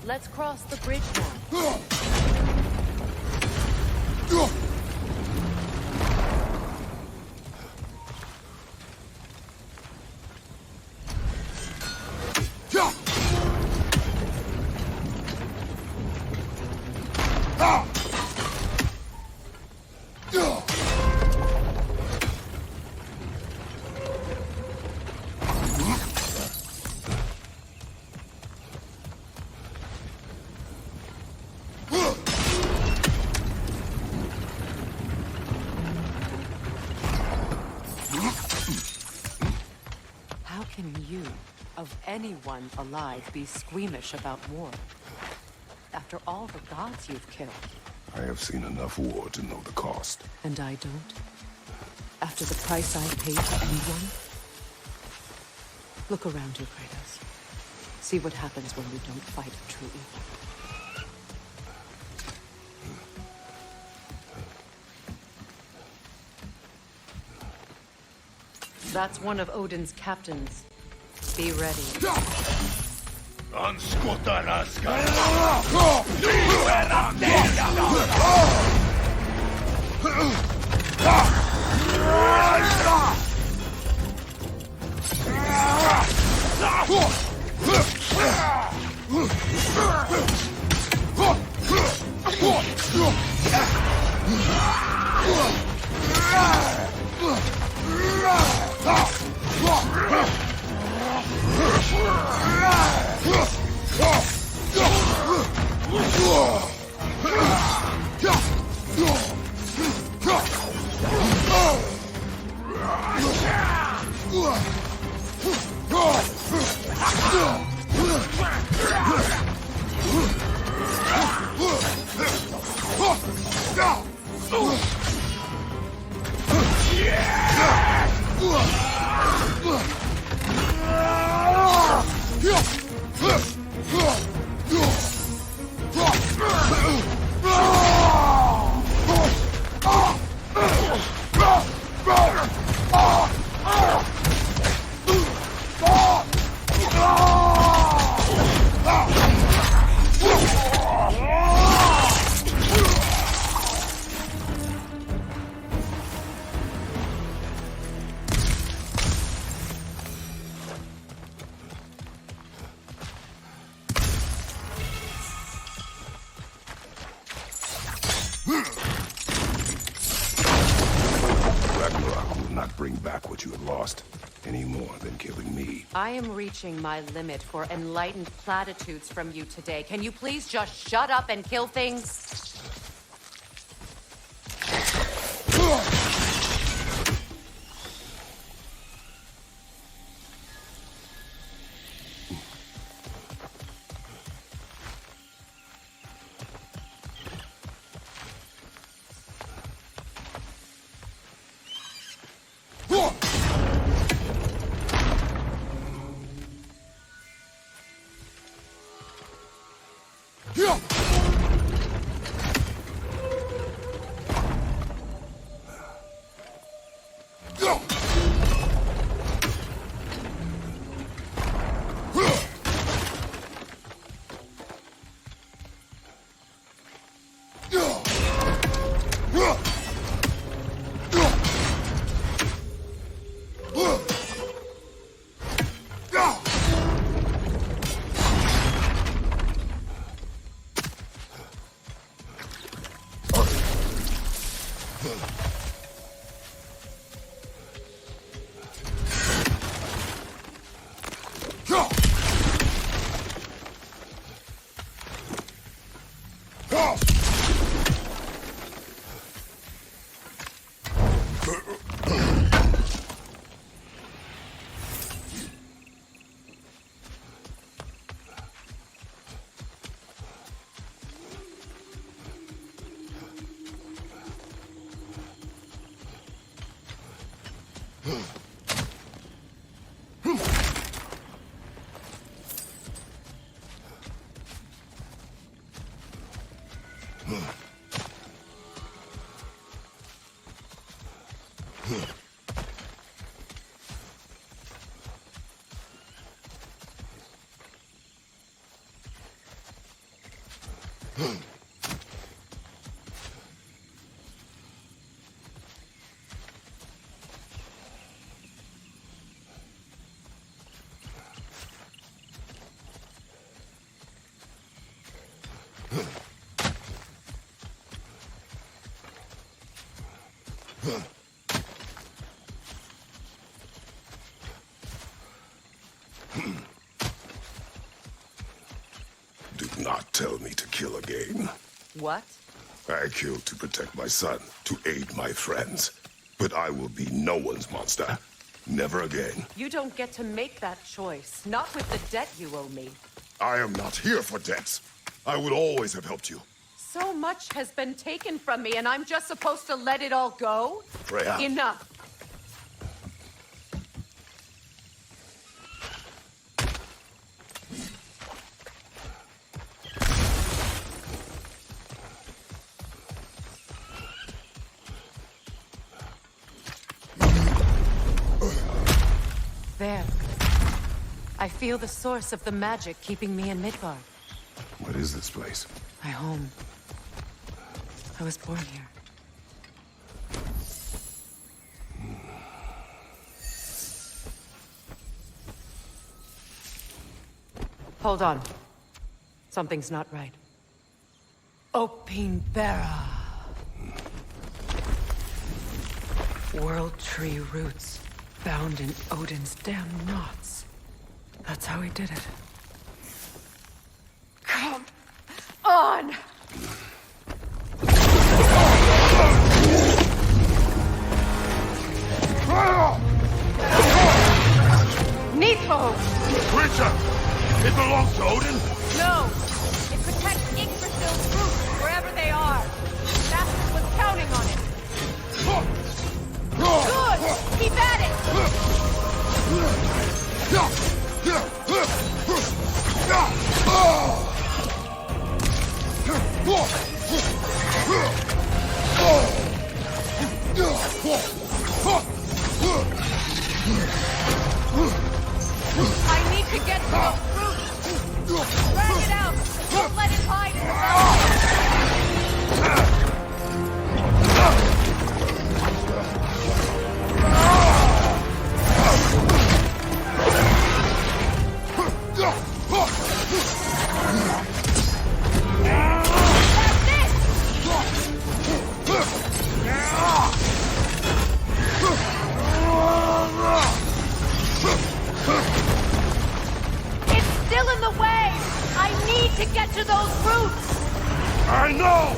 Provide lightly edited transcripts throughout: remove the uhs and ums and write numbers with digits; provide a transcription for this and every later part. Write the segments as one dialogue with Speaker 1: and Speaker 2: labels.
Speaker 1: Let's cross the bridge now. Of anyone alive be squeamish about war. After all the gods you've killed.
Speaker 2: I have seen enough war to know the cost.
Speaker 1: And I don't? After the price I paid for anyone? Look around you, Kratos. See what happens when we don't fight true evil. That's one of Odin's captains. Be ready.
Speaker 2: Ragnarok will not bring back what you have lost, any more than killing me.
Speaker 1: I am reaching my limit for enlightened platitudes from you today. Can you please just shut up and kill things?
Speaker 2: Do not tell me to kill again.
Speaker 1: What?
Speaker 2: I killed to protect my son, to aid my friends. But I will be no one's monster. Never again.
Speaker 1: You don't get to make that choice. Not with the debt you owe me.
Speaker 2: I am not here for debts. I would always have helped you.
Speaker 1: So much has been taken from me, and I'm just supposed to let it all go?
Speaker 2: Freya.
Speaker 1: Enough. There. I feel the source of the magic keeping me in Midgard.
Speaker 2: What is this place?
Speaker 1: My home. I was born here. Hold on. Something's not right. Opinbera. World tree roots. Bound in Odin's damn knots. That's how he did it. Come on! Neathbo!
Speaker 2: Creature! It belongs to Odin?
Speaker 1: No! It protects Yggdrasil's roots wherever they are. Bastard was counting on it. Good! Keep at it! I need to get to those roots! Drag it out! Don't let it hide in the to get to those roots!
Speaker 2: I know!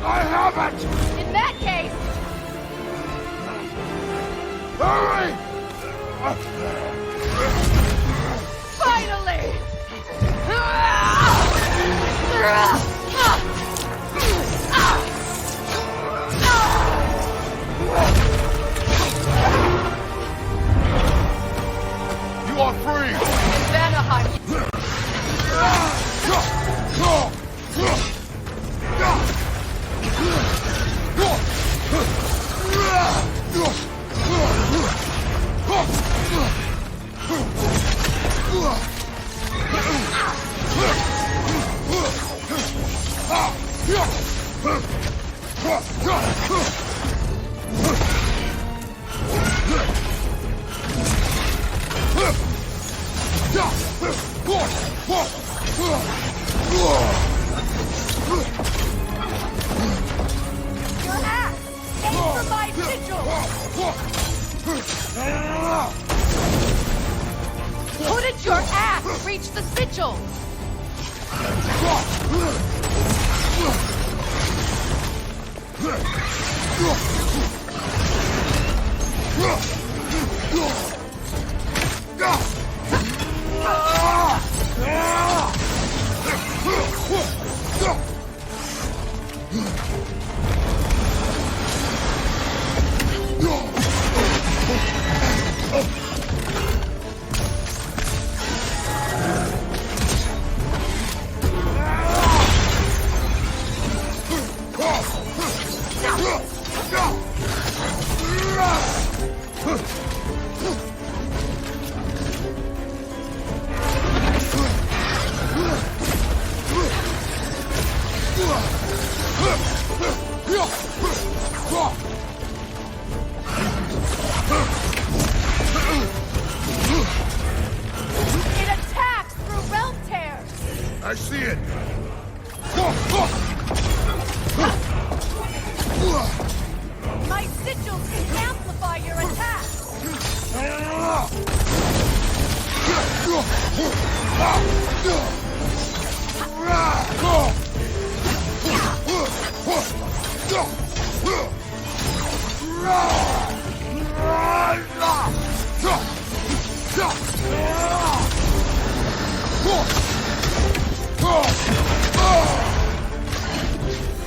Speaker 2: I have it!
Speaker 1: In that case...
Speaker 2: Hurry!
Speaker 1: Finally!
Speaker 2: You are free!
Speaker 1: Vanaheim! Your axe! Aim for my sigil! Couldn't your axe reach the sigil?
Speaker 2: I see it!
Speaker 3: My sigils can amplify your attack!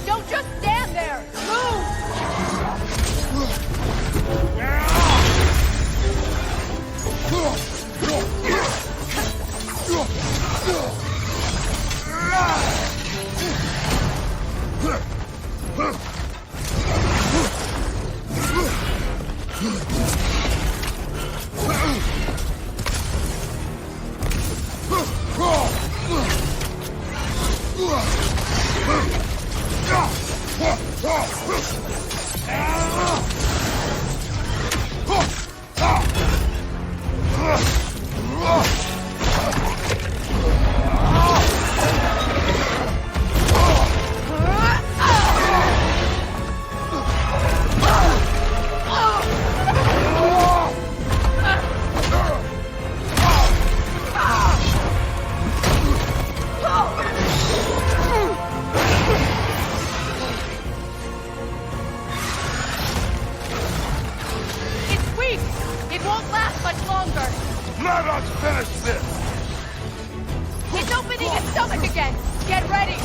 Speaker 3: Don't just stand there! Move! It won't last much longer!
Speaker 2: Let us finish this!
Speaker 3: It's opening its stomach again! Get ready!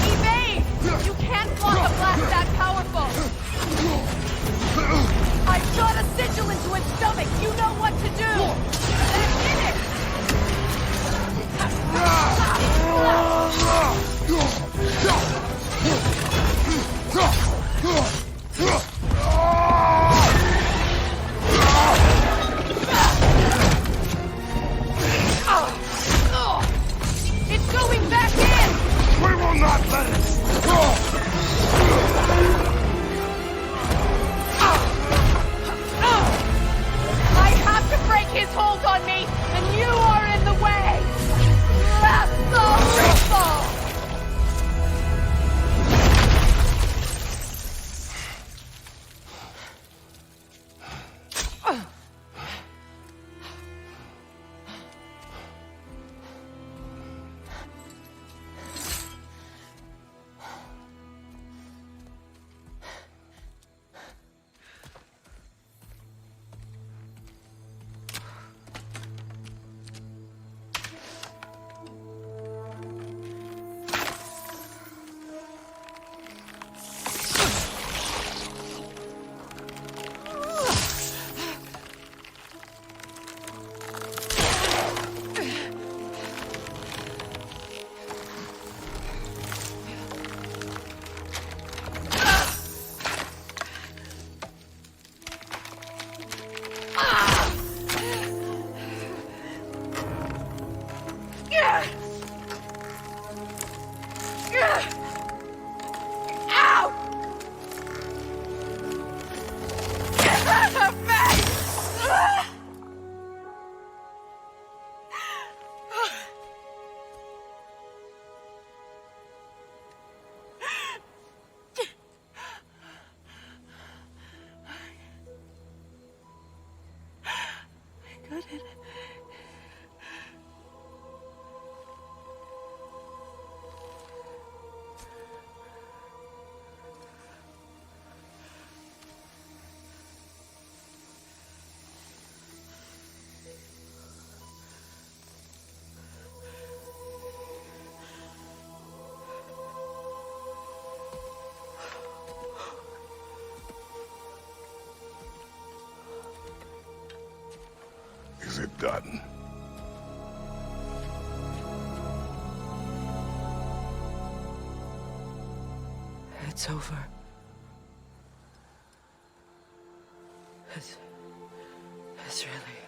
Speaker 3: Evade! You can't block a blast that powerful! I shot a sigil into its stomach! You know what to do! Get in it! It's going back in!
Speaker 2: We will not let it!
Speaker 3: I have to break his hold on me, and you are in the way! Last fall!
Speaker 2: done.
Speaker 1: It's over. It's really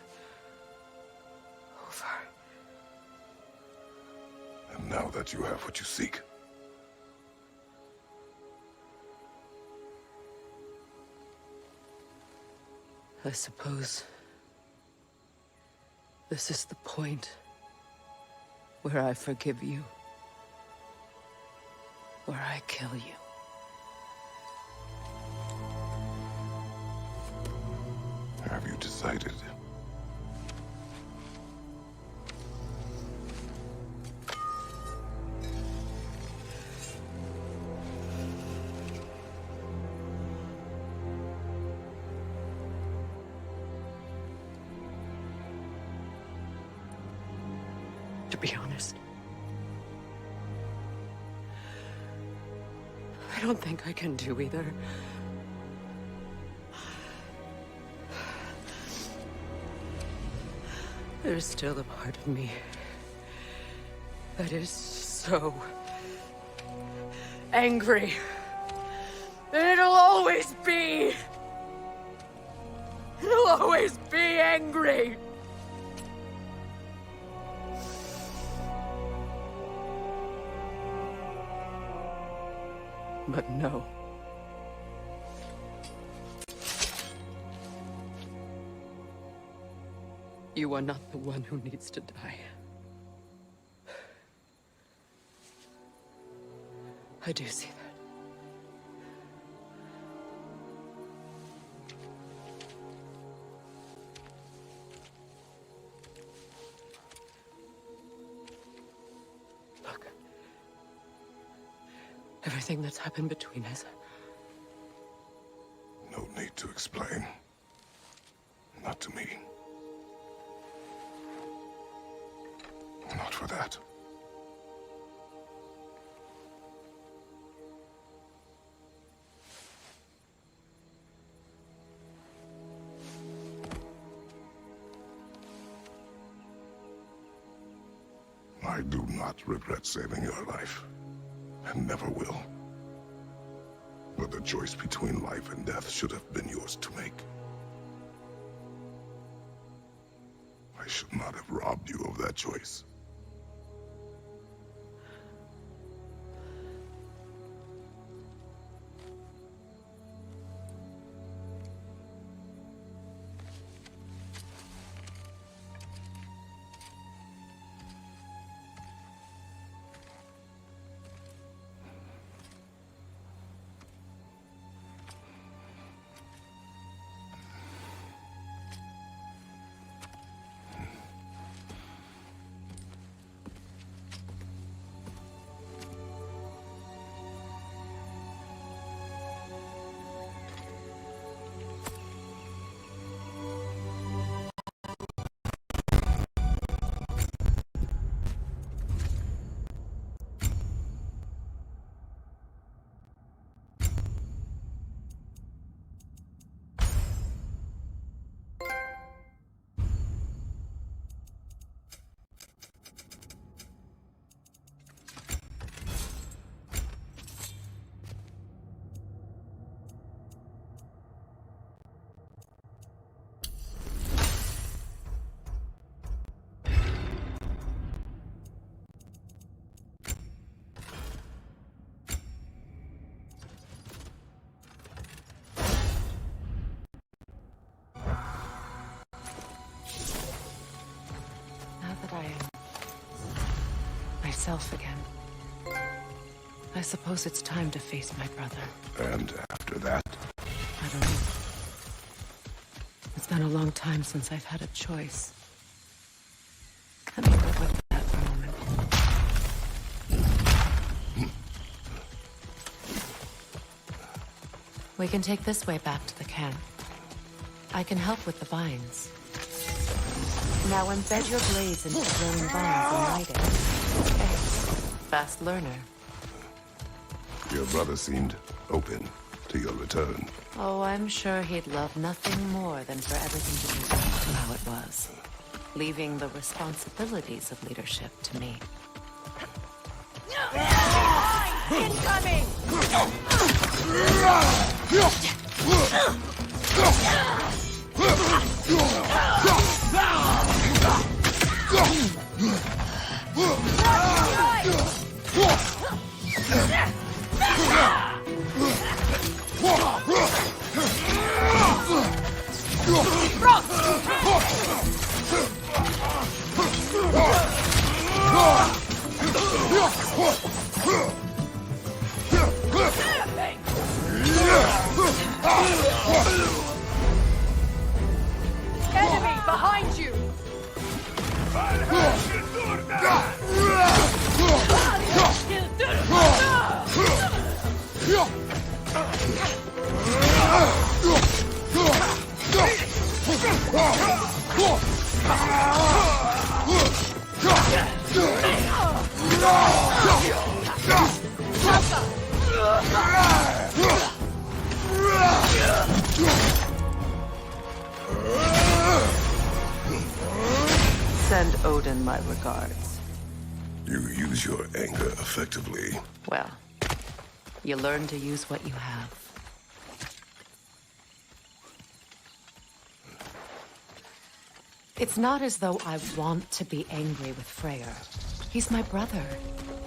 Speaker 1: over.
Speaker 2: And now that you have what you seek,
Speaker 1: I suppose this is the point where I forgive you, where I kill you.
Speaker 2: have you decided?
Speaker 1: To be honest, I don't think I can do either. There's still a part of me that is so angry. And it'll always be. It'll always be angry. But no. You are not the one who needs to die. I do see that. Look. Everything that's happened between us.
Speaker 2: No need to explain. Not to me. Not for that. I do not regret saving your life, and never will. But the choice between life and death should have been yours to make. I should not have robbed you of that choice.
Speaker 1: I am myself again. I suppose it's time to face my brother.
Speaker 2: And after that?
Speaker 1: I don't know. It's been a long time since I've had a choice. Let me live with that for a moment. We can take this way back to the camp. I can help with the vines. Now embed your blades into the glowing vines and light it. Okay. Fast learner.
Speaker 2: Your brother seemed open to your return.
Speaker 1: Oh, I'm sure he'd love nothing more than for everything to be back to how it was. leaving the responsibilities of leadership to me.
Speaker 3: Incoming! Enemy behind you!
Speaker 1: Send Odin my regards.
Speaker 2: You use your anger effectively.
Speaker 1: Well, you learn to use what you have. It's not as though I want to be angry with Freyr. He's my brother.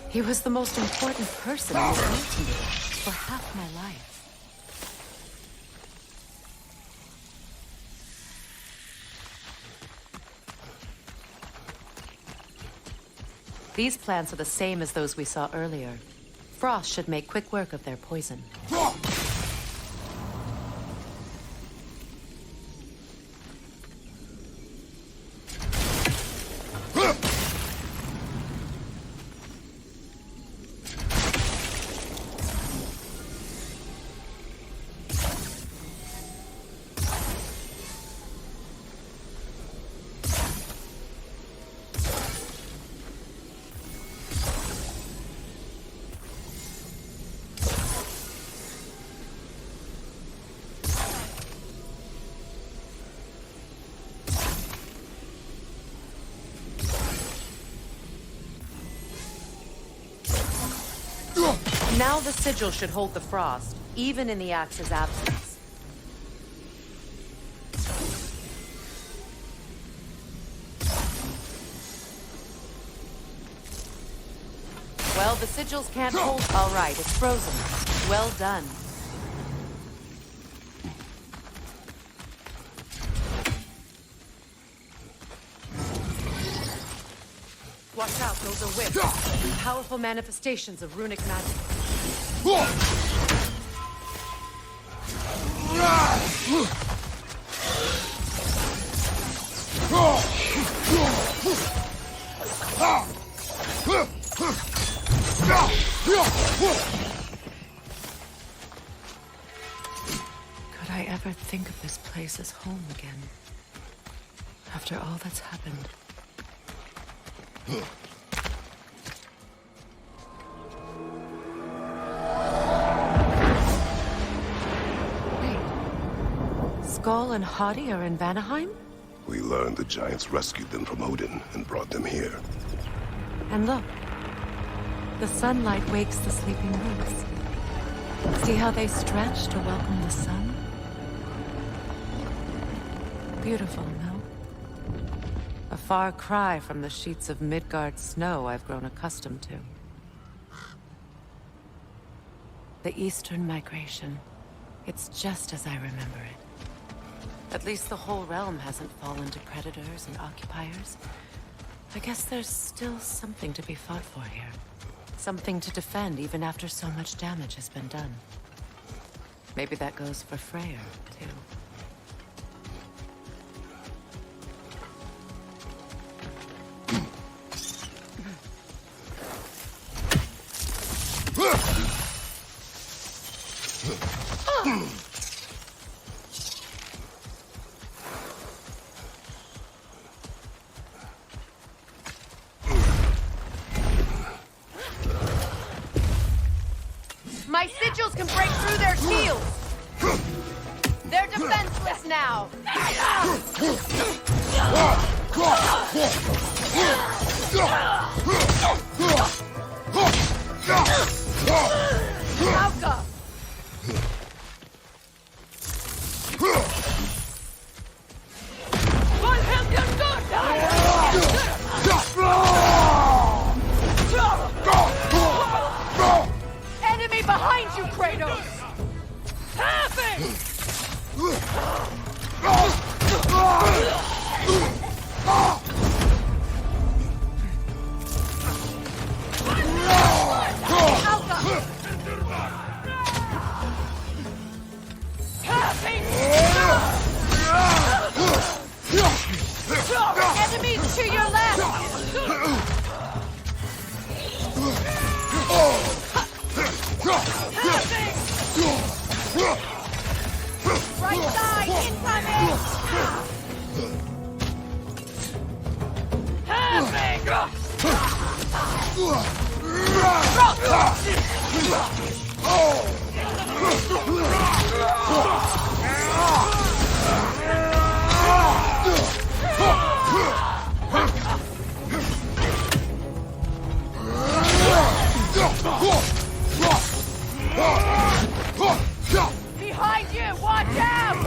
Speaker 1: He was the most important person in the world to me for half my life. These plants are the same as those we saw earlier. Frost should make quick work of their poison. Now the sigil should hold the frost, even in the axe's absence. Well, the sigils can't hold... All right, it's frozen. Well done. Watch out, those are whips. Powerful manifestations of runic magic. Could I ever think of this place as home again? After all that's happened. Skull and Hadi are in Vanaheim?
Speaker 2: We learned the giants rescued them from Odin and brought them here.
Speaker 1: And look. The sunlight wakes the sleeping roots. See how they stretch to welcome the sun? Beautiful, no? A far cry from the sheets of Midgard snow I've grown accustomed to. The Eastern Migration. It's just as I remember it. At least the whole realm hasn't fallen to predators and occupiers. I guess there's still something to be fought for here. Something to defend even after so much damage has been done. Maybe that goes for Freyr, too.
Speaker 3: My sigils can break through their shields! They're defenseless now! Alka! Enemy behind you, Kratos! Tapping! Enemies to your left! Right side, incoming! Behind you, watch out!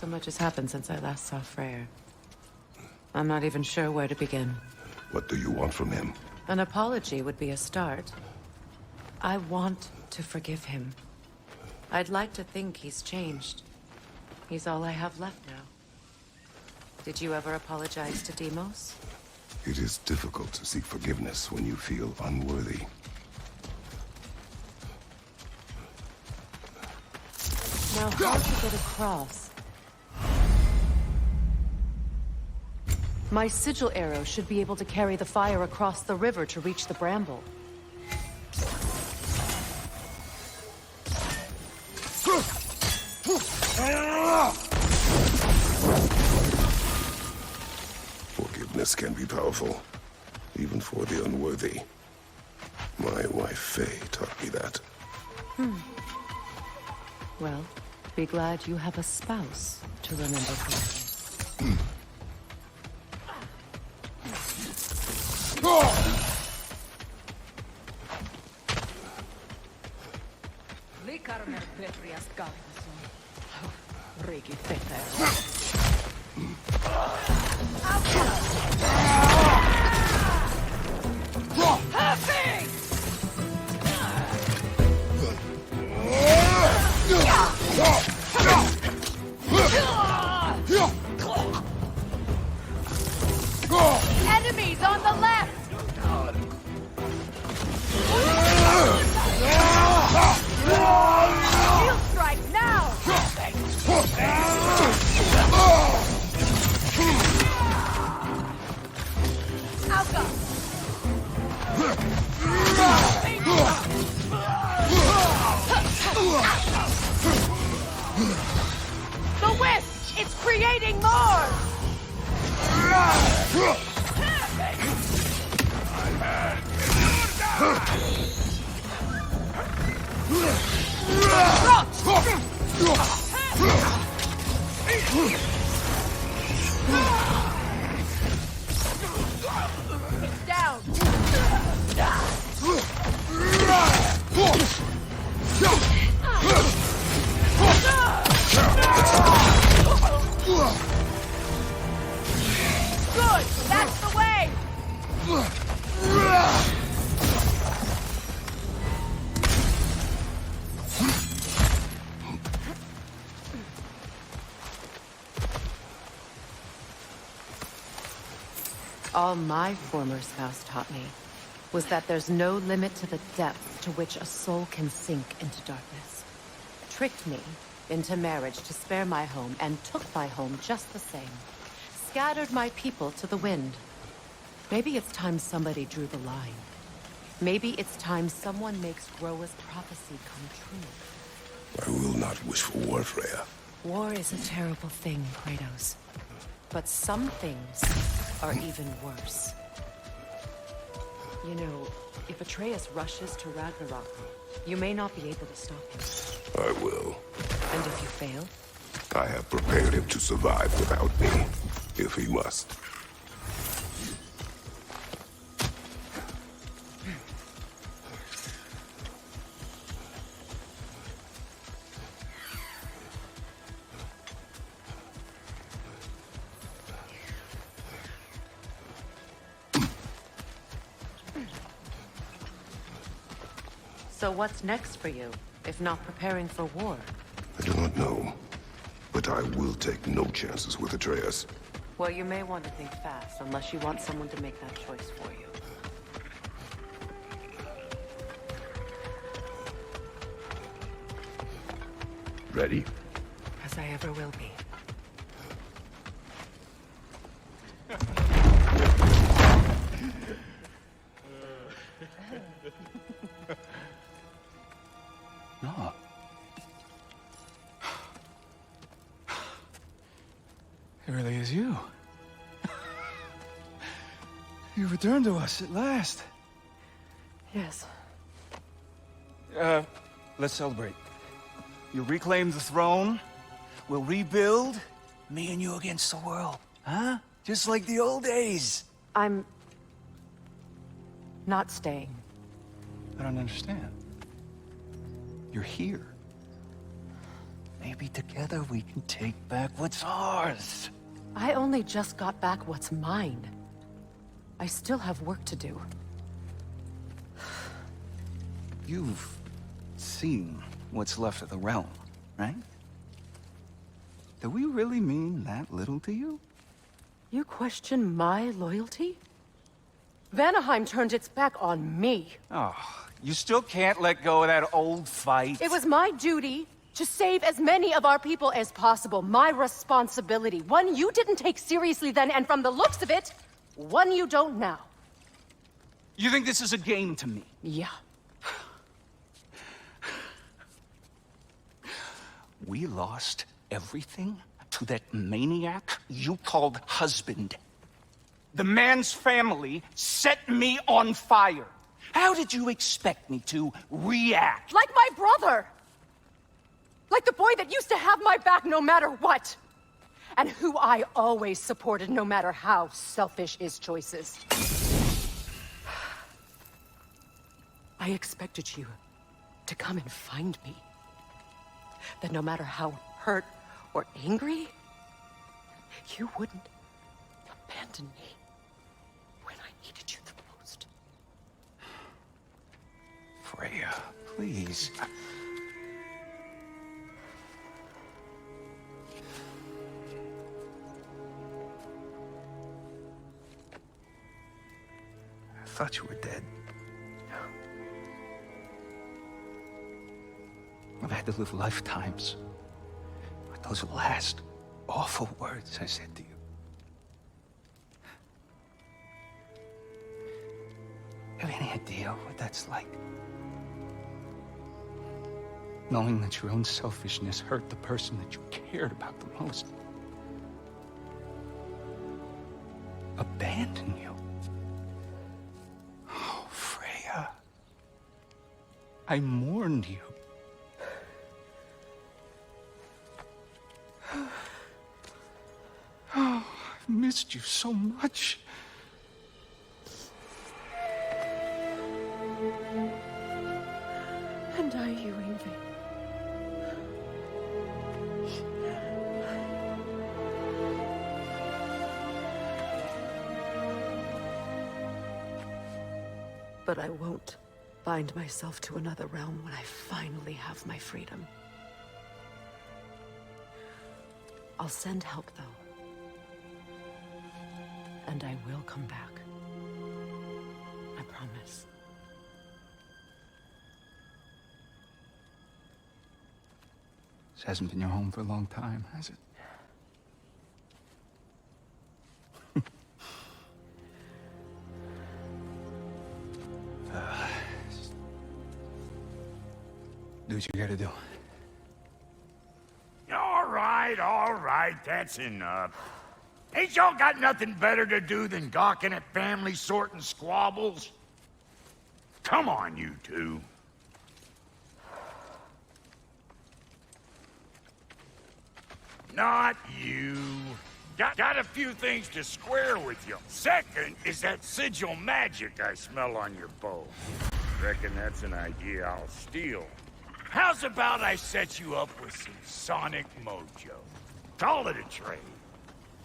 Speaker 1: So much has happened since I last saw Freyr. I'm not even sure where to begin.
Speaker 2: What do you want from him?
Speaker 1: An apology would be a start. I want to forgive him. I'd like to think he's changed. He's all I have left now. Did you ever apologize to Deimos?
Speaker 2: It is difficult to seek forgiveness when you feel unworthy.
Speaker 1: Now, how to get across? My sigil arrow should be able to carry the fire across the river to reach the bramble.
Speaker 2: Forgiveness can be powerful, even for the unworthy. My wife Faye taught me that.
Speaker 1: Well, be glad you have a spouse to remember for you.
Speaker 3: Enemies on the left! Shield strike now! Alka! The wisp! It's creating more! It's down! Good! That's
Speaker 1: All my former spouse taught me was that there's no limit to the depth to which a soul can sink into darkness. Tricked me into marriage to spare my home and took my home just the same. Scattered my people to the wind. Maybe it's time somebody drew the line. Maybe it's time someone makes Groa's prophecy come true.
Speaker 2: I will not wish for war, Freya.
Speaker 1: War is a terrible thing, Kratos. But some things are even worse. You know, if Atreus rushes to Ragnarok, you may not be able to stop him.
Speaker 2: I will.
Speaker 1: And if you fail?
Speaker 2: I have prepared him to survive without me, if he must.
Speaker 1: So what's next for you, if not preparing for war?
Speaker 2: I do not know, but I will take no chances with Atreus.
Speaker 1: Well, you may want to think fast, unless you want someone to make that choice for you.
Speaker 2: Ready?
Speaker 1: As I ever will be.
Speaker 4: No. It really is you. You returned to us at last.
Speaker 1: Yes.
Speaker 4: Let's celebrate. You reclaim the throne. We'll rebuild. Me and you against the world. Huh? Just like the old days.
Speaker 1: I'm... not staying.
Speaker 4: I don't understand. You're here. Maybe together we can take back what's ours.
Speaker 1: I only just got back what's mine. I still have work to do.
Speaker 4: You've seen what's left of the realm, right? Do we really mean that little to you?
Speaker 1: You question my loyalty? Vanaheim turned its back on me.
Speaker 4: Oh, you still can't let go of that old fight.
Speaker 1: It was my duty to save as many of our people as possible. My responsibility. One you didn't take seriously then, and from the looks of it, one you don't now.
Speaker 4: You think this is a game to me?
Speaker 1: Yeah.
Speaker 4: We lost everything to that maniac you called husband. The man's family set me on fire. How did you expect me to react?
Speaker 1: Like my brother! Like the boy that used to have my back no matter what! And who I always supported no matter how selfish his choices. I expected you to come and find me. That no matter how hurt or angry, you wouldn't abandon me when I needed you the most.
Speaker 4: Freya, please. I thought you were dead. I've had to live lifetimes with those last awful words I said to you. You have any idea what that's like? Knowing that your own selfishness hurt the person that you cared about the most. Abandon you. Oh, Freya. I mourned you. Oh, I've missed you so much.
Speaker 1: And I you, Yngvi. But I won't bind myself to another realm when I finally have my freedom. I'll send help, though. and I will come back. I promise.
Speaker 4: This hasn't been your home for a long time, has it? Do what you gotta do.
Speaker 5: All right, that's enough. Ain't y'all got nothing better to do than gawking at family sorting squabbles? Come on, you two. Not you. Got a few things to square with you. Second is that sigil magic I smell on your bow. Reckon that's an idea I'll steal. How's about I set you up with some sonic mojo? Call it a trade.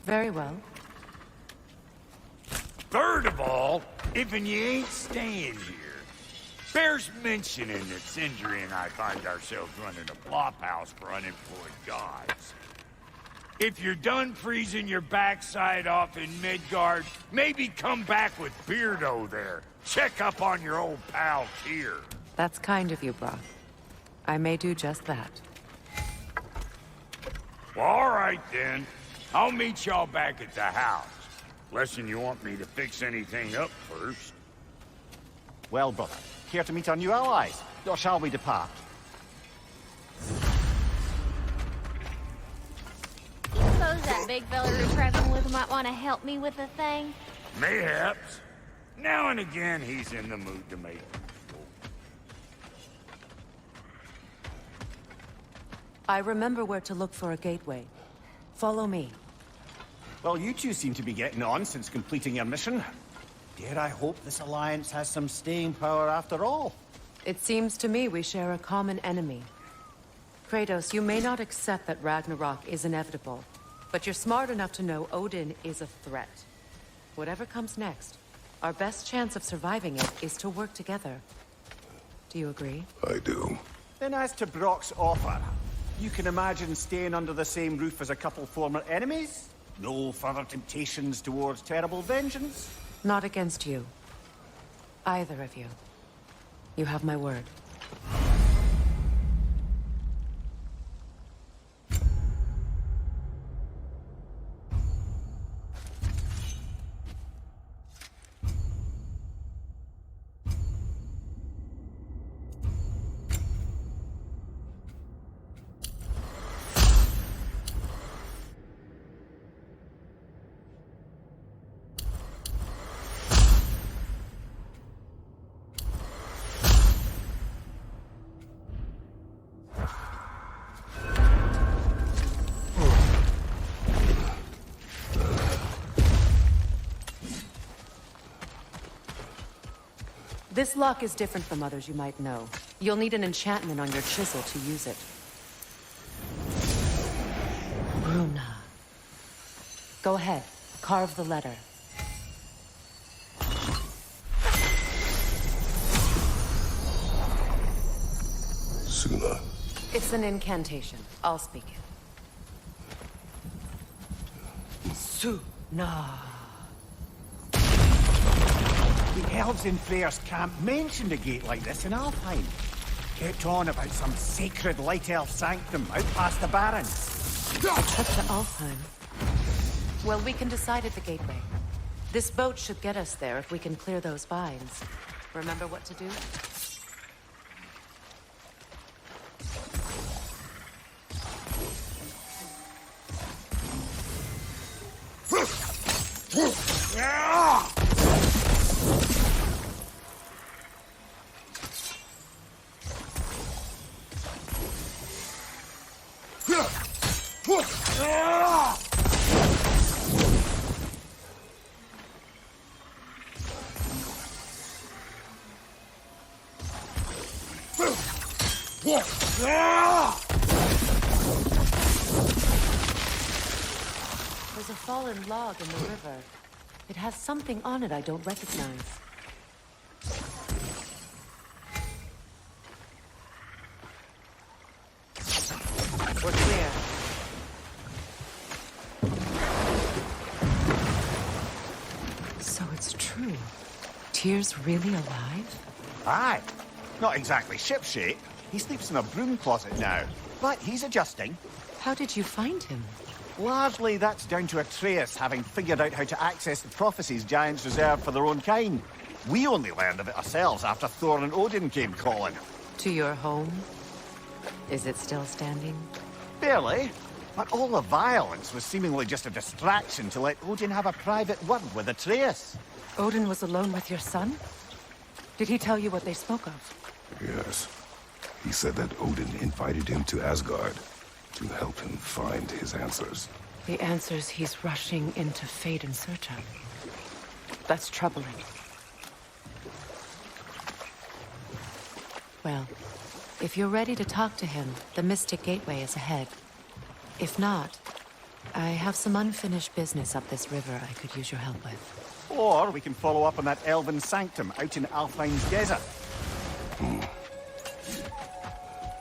Speaker 1: Very well.
Speaker 5: Third of all, if you ain't staying here, bears mentioning that Sindri and I find ourselves running a plop house for unemployed gods. If you're done freezing your backside off in Midgard, maybe come back with Beardo there. Check up on your old pal Tyr.
Speaker 1: That's kind of you, Brock. I may do just that.
Speaker 5: Well, all right then. I'll meet y'all back at the house. Lesson you want me to fix anything up first.
Speaker 6: Well, brother, care to meet our new allies? Or shall we depart?
Speaker 7: Suppose that big fella you're traveling with might want to help me with a thing?
Speaker 5: Mayhaps. Now and again, he's in the mood to make.
Speaker 1: I remember where to look for a gateway. Follow me.
Speaker 6: Well, you two seem to be getting on since completing your mission. Dare I hope this alliance has some staying power after all?
Speaker 1: It seems to me we share a common enemy. Kratos, you may not accept that Ragnarok is inevitable, but you're smart enough to know Odin is a threat. Whatever comes next, our best chance of surviving it is to work together. Do you agree?
Speaker 2: I do.
Speaker 6: Then as to Brock's offer, you can imagine staying under the same roof as a couple former enemies? No further temptations towards terrible vengeance?
Speaker 1: Not against you. Either of you. You have my word. This lock is different from others you might know. You'll need an enchantment on your chisel to use it. Bruna. Go ahead. Carve the letter.
Speaker 2: Suna.
Speaker 1: It's an incantation. I'll speak it. Suna.
Speaker 6: The elves in Freyr's camp mentioned a gate like this in Alfheim. Kept on about some sacred light elf sanctum out past the barrens.
Speaker 1: Up to Alfheim. Well, we can decide at the gateway. This boat should get us there if we can clear those vines. Remember what to do? There's a fallen log in the river. It has something on it I don't recognize. We're clear. Tyr's really alive?
Speaker 6: Aye. Not exactly shipshape. He sleeps in a broom closet now. But he's adjusting.
Speaker 1: How did you find him?
Speaker 6: Largely, that's down to Atreus having figured out how to access the prophecies giants reserved for their own kind. We only learned of it ourselves after Thor and Odin came calling.
Speaker 1: To your home? Is it still standing?
Speaker 6: Barely. But all the violence was seemingly just a distraction to let Odin have a private word with Atreus.
Speaker 1: Odin was alone with your son? Did he tell you what they spoke of?
Speaker 2: Yes. He said that Odin invited him to Asgard to help him find his answers.
Speaker 1: The answers he's rushing into fate in search of. That's troubling. Well, if you're ready to talk to him, the Mystic Gateway is ahead. If not, I have some unfinished business up this river I could use your help with.
Speaker 6: Or we can follow up on that elven sanctum out in Alfine's desert.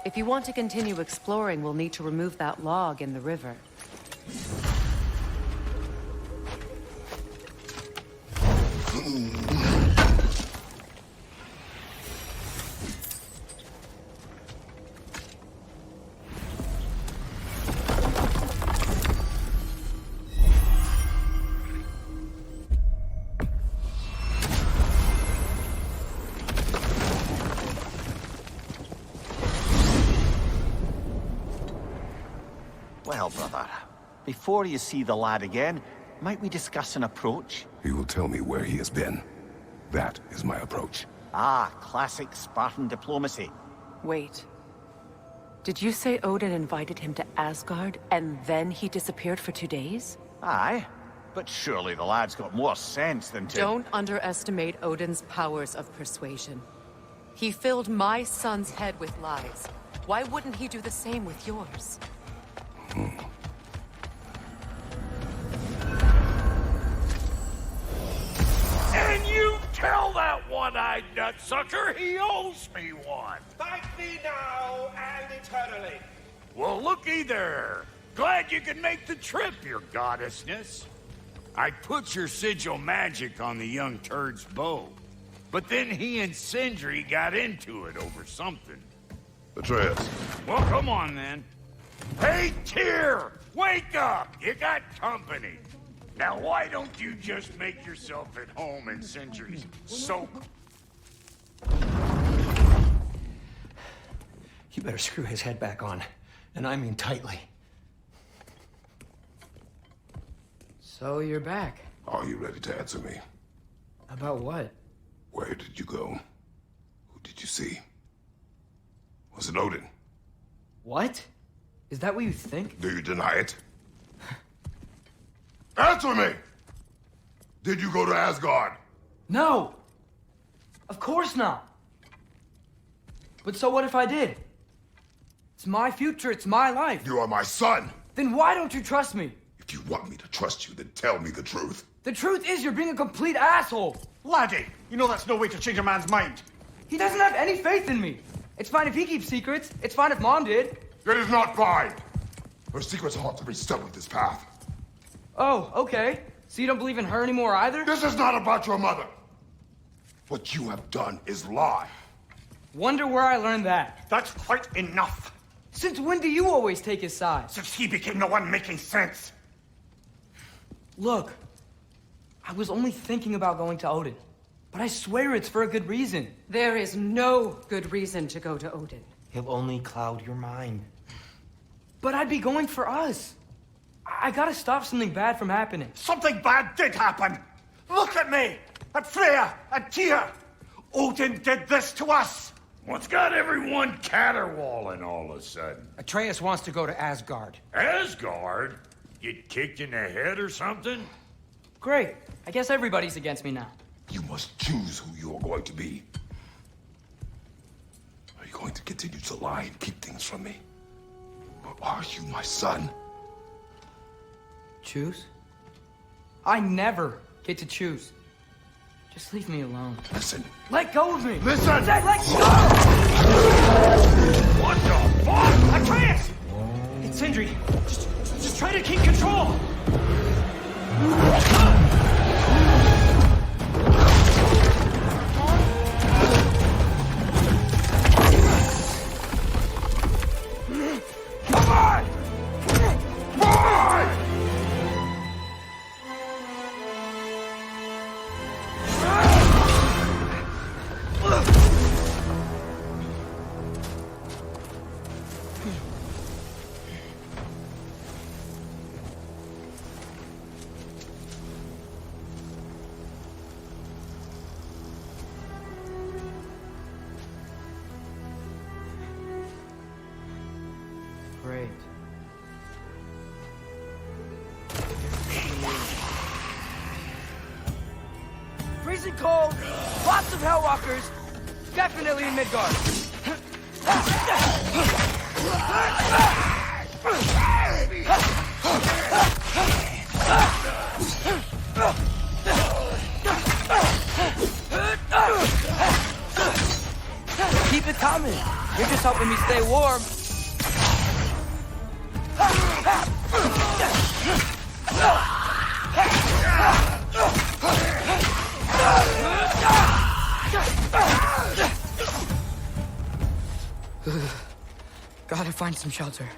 Speaker 1: If you want to continue exploring, we'll need to remove that log in the river.
Speaker 6: Well, brother, before you see the lad again, might we discuss an approach?
Speaker 2: He will tell me where he has been. That is my approach.
Speaker 6: Ah, classic Spartan diplomacy.
Speaker 1: Wait. Did you say Odin invited him to Asgard, and then he disappeared for 2 days?
Speaker 6: Aye, but surely the lad's got more sense than to...
Speaker 1: Don't underestimate Odin's powers of persuasion. He filled my son's head with lies. Why wouldn't he do the same with yours?
Speaker 5: And you tell that one-eyed nutsucker he owes me one.
Speaker 8: Thank thee now and eternally.
Speaker 5: Well, looky there. Glad you could make the trip, your goddessness. I put your sigil magic on the young turd's bow, but then he and Sindri got into it over something.
Speaker 2: Atreus.
Speaker 5: Well, come on then. Hey, Tyr! Wake up! You got company. Now, why don't you just make yourself at home in Sindri's soak?
Speaker 8: You better screw his head back on, and I mean tightly. So you're back.
Speaker 2: Are you ready to answer me?
Speaker 8: About what?
Speaker 2: Where did you go? Who did you see? Was it Odin?
Speaker 8: What? Is that what you think?
Speaker 2: Do you deny it? Answer me! Did you go to Asgard?
Speaker 8: No! Of course not! But so what if I did? It's my future, it's my life.
Speaker 2: You are my son!
Speaker 8: Then why don't you trust me?
Speaker 2: If you want me to trust you, then tell me the truth.
Speaker 8: The truth is you're being a complete asshole!
Speaker 6: Laddie, you know that's no way to change a man's mind.
Speaker 8: He doesn't have any faith in me. It's fine if he keeps secrets. It's fine if Mom did.
Speaker 2: It is not fine! Her secrets ought to be stuck with this path.
Speaker 8: Oh, okay. So you don't believe in her anymore either?
Speaker 2: This is not about your mother. What you have done is lie.
Speaker 8: Wonder where I learned that.
Speaker 6: That's quite enough.
Speaker 8: Since when do you always take his side?
Speaker 6: Since he became the one making sense.
Speaker 8: Look, I was only thinking about going to Odin. But I swear it's for a good reason.
Speaker 1: There is no good reason to go to Odin.
Speaker 8: He'll only cloud your mind. But I'd be going for us. I gotta stop something bad from happening.
Speaker 6: Something bad did happen. Look at me, at Freya, at Tyr. Odin did this to us.
Speaker 5: What's got everyone caterwauling all of a sudden?
Speaker 8: Atreus wants to go to Asgard.
Speaker 5: Asgard? Get kicked in the head or something?
Speaker 8: Great. I guess everybody's against me now.
Speaker 2: You must choose who you are going to be. Are you going to continue to lie and keep things from me? Or are you my son?
Speaker 8: Choose? I never get to choose. Just leave me alone.
Speaker 2: Listen.
Speaker 8: Let go of me!
Speaker 2: Listen!
Speaker 8: I said let go!
Speaker 5: What the fuck?
Speaker 8: Atreus! It's Sindri. Just try to keep control! freezing cold, lots of Hellwalkers, definitely in Midgard. Keep it coming. You're just helping me stay warm. Gotta find some shelter.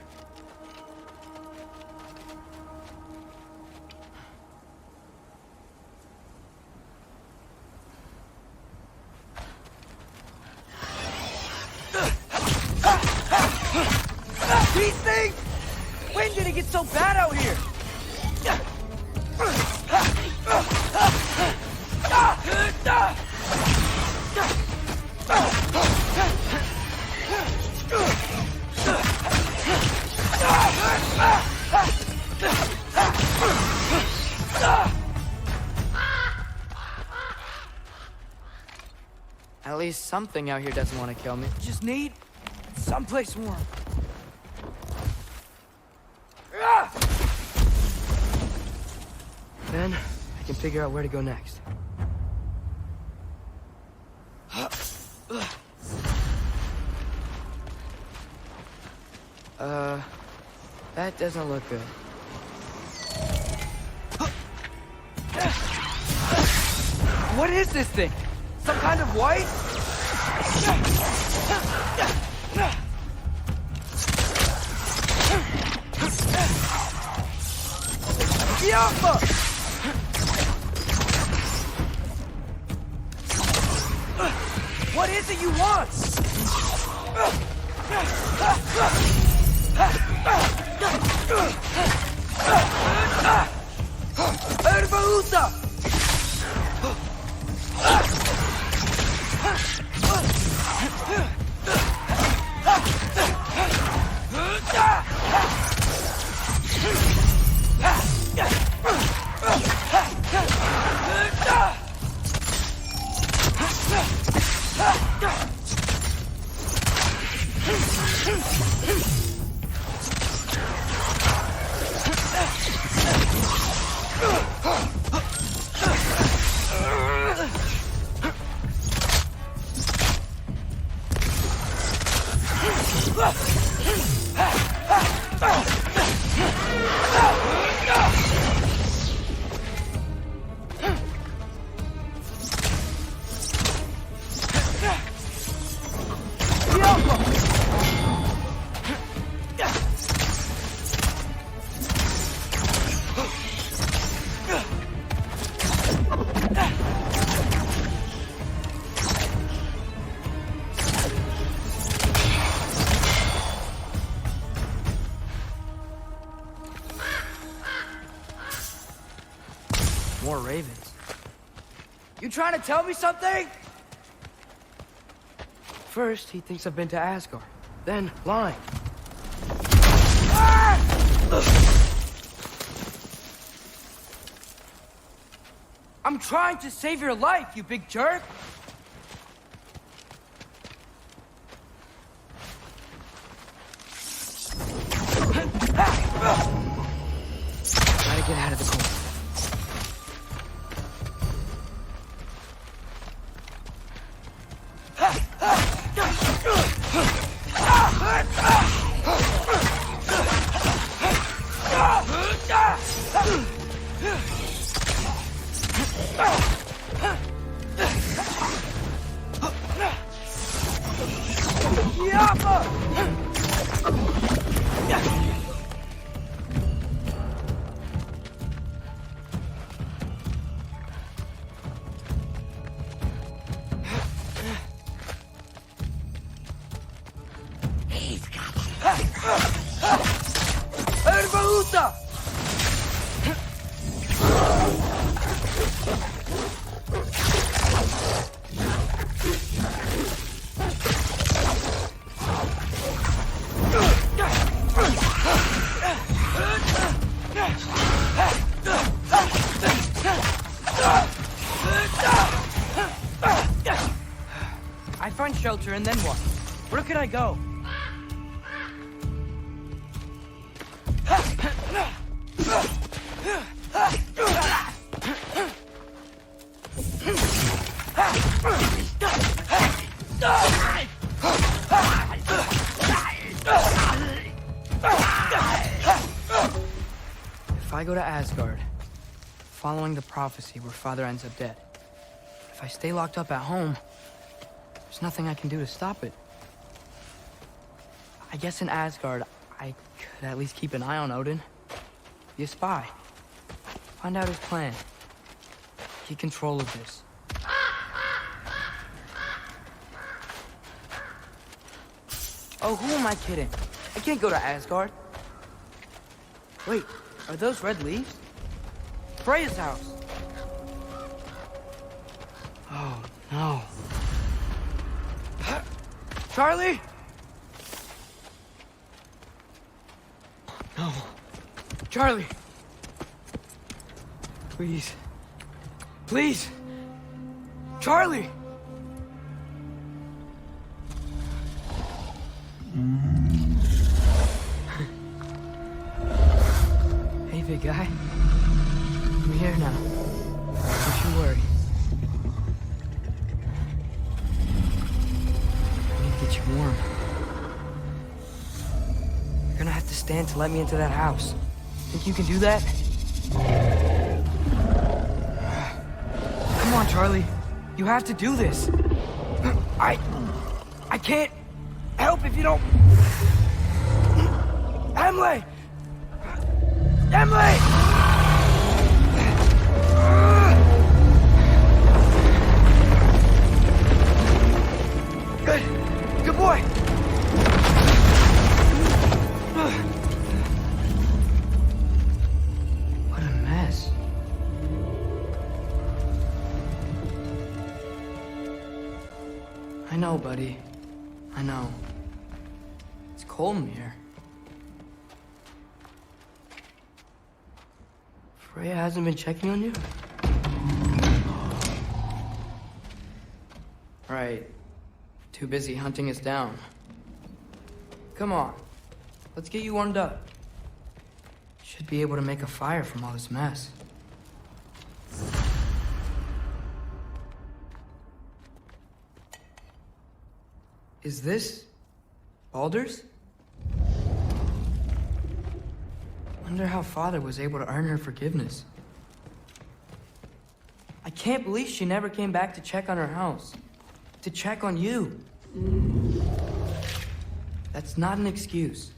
Speaker 8: These things! When did it get so bad out here?
Speaker 9: At least something out here doesn't want to kill me.
Speaker 8: Just need someplace warm.
Speaker 9: Then I can figure out where to go next. That doesn't look good.
Speaker 8: What is this thing? Some kind of white? Yampa! What is it you want? Erbaúta!
Speaker 9: More ravens.
Speaker 8: You trying to tell me something?
Speaker 9: First, he thinks I've been to Asgard. Then, lying.
Speaker 8: I'm trying to save your life, you big jerk!
Speaker 9: Gotta get out of the corner.
Speaker 8: Erbaúta!
Speaker 9: I find shelter and then what? Where could I go? If I go to Asgard, following the prophecy where Father ends up dead, if I stay locked up at home, there's nothing I can do to stop it. I guess in Asgard, I could at least keep an eye on Odin. Be a spy. Find out his plan. Take control of this. Oh, who am I kidding? I can't go to Asgard. Wait, are those red leaves? Freya's house. Oh, no. Charlie? No. Charlie. Please. Please. Charlie! Hey, big guy. I'm here now. Don't you worry. I need to get you warm. You're gonna have to stand to let me into that house. Think you can do that? Come on, Charlie. You have to do this. I can't help if you don't... Emily! Emily! Good. Good boy. What a mess. I know, buddy. I know. It's cold in here. Freya hasn't been checking on you? Right. Too busy hunting us down. Come on. Let's get you warmed up. Should be able to make a fire from all this mess. Is this Baldur's? Wonder how Father was able to earn her forgiveness. I can't believe she never came back to check on her house. To check on you. That's not an excuse.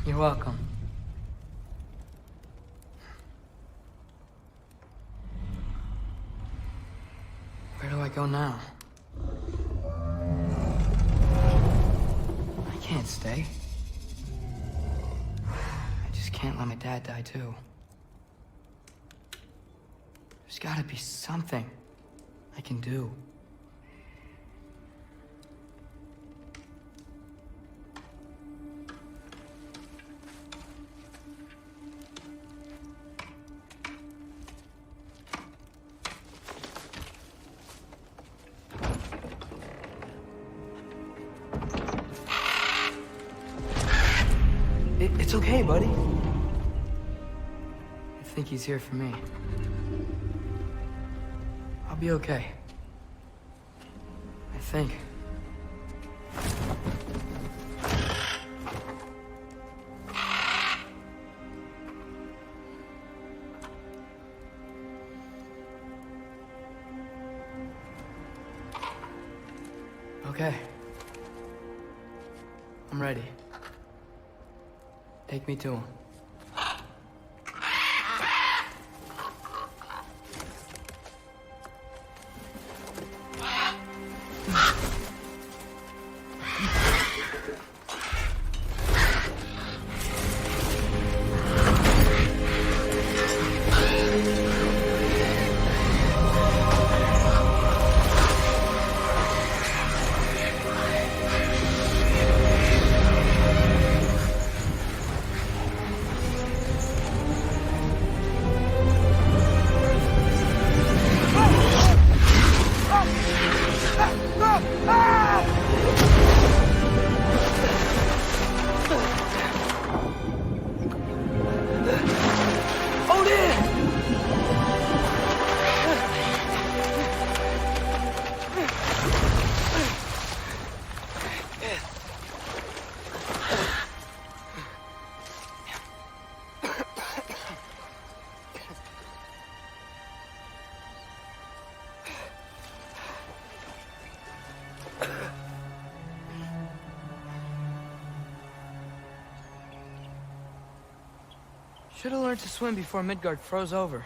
Speaker 9: You're welcome. Where do I go now? I can't stay. I just can't let my dad die too. There's gotta be something I can do. It's okay, buddy. I think he's here for me. I'll be okay. I think. Okay. I'm ready. Take me to him. Should have learned to swim before Midgard froze over.